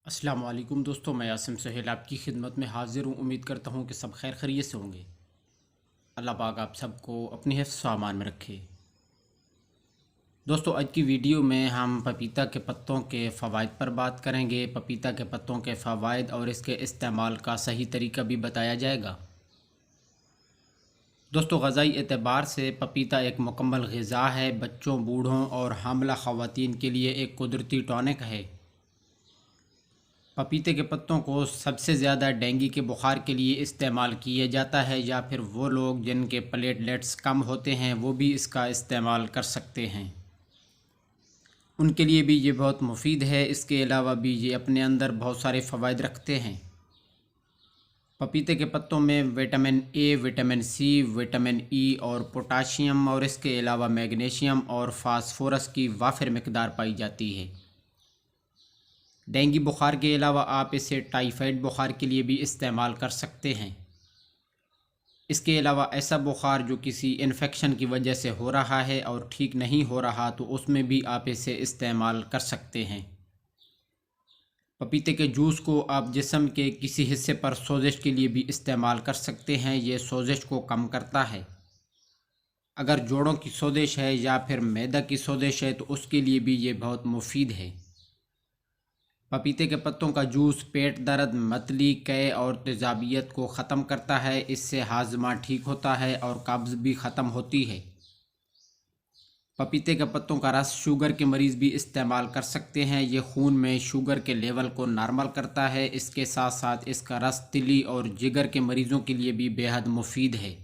अस्सलाम वालेकुम दोस्तों, मैं आसिम सहेल आपकी खिदमत में हाज़िर हूँ। उम्मीद करता हूँ कि सब खैर खैरियत से होंगे। अल्लाह पाक आप सबको अपनी हिफ्ज़ व अमान में रखे। दोस्तों, आज की वीडियो में हम पपीता के पत्तों के फ़वाइद पर बात करेंगे। पपीता के पत्तों के फ़वाइद और इसके इस्तेमाल का सही तरीका भी बताया जाएगा। दोस्तों, ग़िज़ाई एतबार से पपीता एक मुकम्मल ग़िज़ा है। बच्चों, बूढ़ों और हामिला ख़वातीन के लिए एक कुदरती टॉनिक है। पपीते के पत्तों को सबसे ज़्यादा डेंगू के बुखार के लिए इस्तेमाल किया जाता है, या फिर वो लोग जिनके प्लेटलेट्स कम होते हैं वो भी इसका इस्तेमाल कर सकते हैं। उनके लिए भी ये बहुत मुफीद है। इसके अलावा भी ये अपने अंदर बहुत सारे फ़वाइद रखते हैं। पपीते के पत्तों में vitamin A, vitamin C, vitamin E और पोटाशियम और इसके अलावा मैग्नीशियम और फास्फोरस की वाफिर मिकदार पाई जाती है। डेंगू बुखार के अलावा आप इसे टाइफाइड बुखार के लिए भी इस्तेमाल कर सकते हैं। इसके अलावा ऐसा बुखार जो किसी इन्फेक्शन की वजह से हो रहा है और ठीक नहीं हो रहा, तो उसमें भी आप इसे इस्तेमाल कर सकते हैं। पपीते के जूस को आप जिस्म के किसी हिस्से पर सोजिश के लिए भी इस्तेमाल कर सकते हैं। ये सोजिश को कम करता है। अगर जोड़ों की सोजिश है या फिर मैदा की सोजिश है तो उसके लिए भी ये बहुत मुफीद है। पपीते के पत्तों का जूस पेट दर्द, मतली, कै और तेज़ाबियत को ख़त्म करता है। इससे हाजमा ठीक होता है और कब्ज़ भी ख़त्म होती है। पपीते के पत्तों का रस शुगर के मरीज़ भी इस्तेमाल कर सकते हैं। ये खून में शुगर के लेवल को नॉर्मल करता है। इसके साथ साथ इसका रस तिली और जिगर के मरीज़ों के लिए भी बेहद मुफीद है।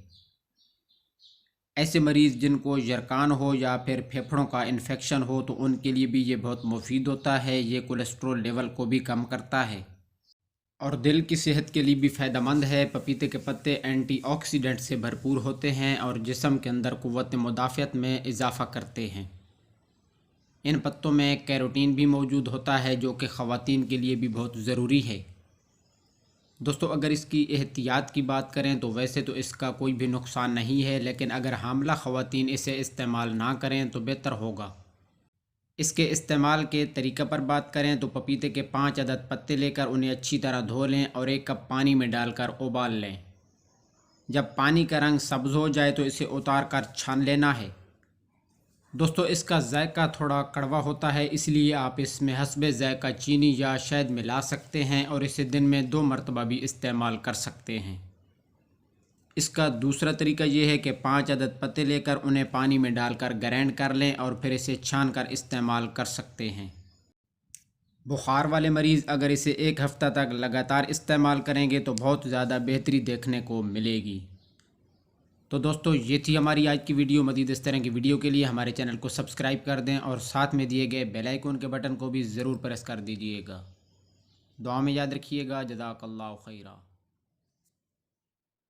ऐसे मरीज़ जिनको यरकान हो या फिर फेफड़ों का इन्फेक्शन हो तो उनके लिए भी ये बहुत मुफीद होता है। ये कोलेस्ट्रॉल लेवल को भी कम करता है और दिल की सेहत के लिए भी फ़ायदेमंद है। पपीते के पत्ते एंटीऑक्सीडेंट से भरपूर होते हैं और जिस्म के अंदर क़ुव्वत मुदाफ़ियत में इजाफ़ा करते हैं। इन पत्तों में कैरोटीन भी मौजूद होता है जो कि ख़वातीन के लिए भी बहुत ज़रूरी है। दोस्तों, अगर इसकी एहतियात की बात करें तो वैसे तो इसका कोई भी नुकसान नहीं है, लेकिन अगर हामिला ख़वातीन इसे इस्तेमाल ना करें तो बेहतर होगा। इसके इस्तेमाल के तरीक़ा पर बात करें तो पपीते के 5 अदद पत्ते लेकर उन्हें अच्छी तरह धो लें और 1 कप पानी में डालकर उबाल लें। जब पानी का रंग सब्ज़ हो जाए तो इसे उतार कर छान लेना है। दोस्तों, इसका जायका थोड़ा कड़वा होता है, इसलिए आप इसमें हस्बे जायका चीनी या शहद मिला सकते हैं और इसे दिन में 2 मरतबा भी इस्तेमाल कर सकते हैं। इसका दूसरा तरीका ये है कि 5 अदद पत्ते लेकर उन्हें पानी में डालकर ग्राइंड कर लें और फिर इसे छान कर इस्तेमाल कर सकते हैं। बुखार वाले मरीज़ अगर इसे 1 हफ़्ता तक लगातार इस्तेमाल करेंगे तो बहुत ज़्यादा बेहतरी देखने को मिलेगी। तो दोस्तों, ये थी हमारी आज की वीडियो। मज़ीद इस तरह की वीडियो के लिए हमारे चैनल को सब्सक्राइब कर दें और साथ में दिए गए बेल आइकन के बटन को भी ज़रूर प्रेस कर दीजिएगा। दुआ में याद रखिएगा। जज़ाकल्लाहु खैरा।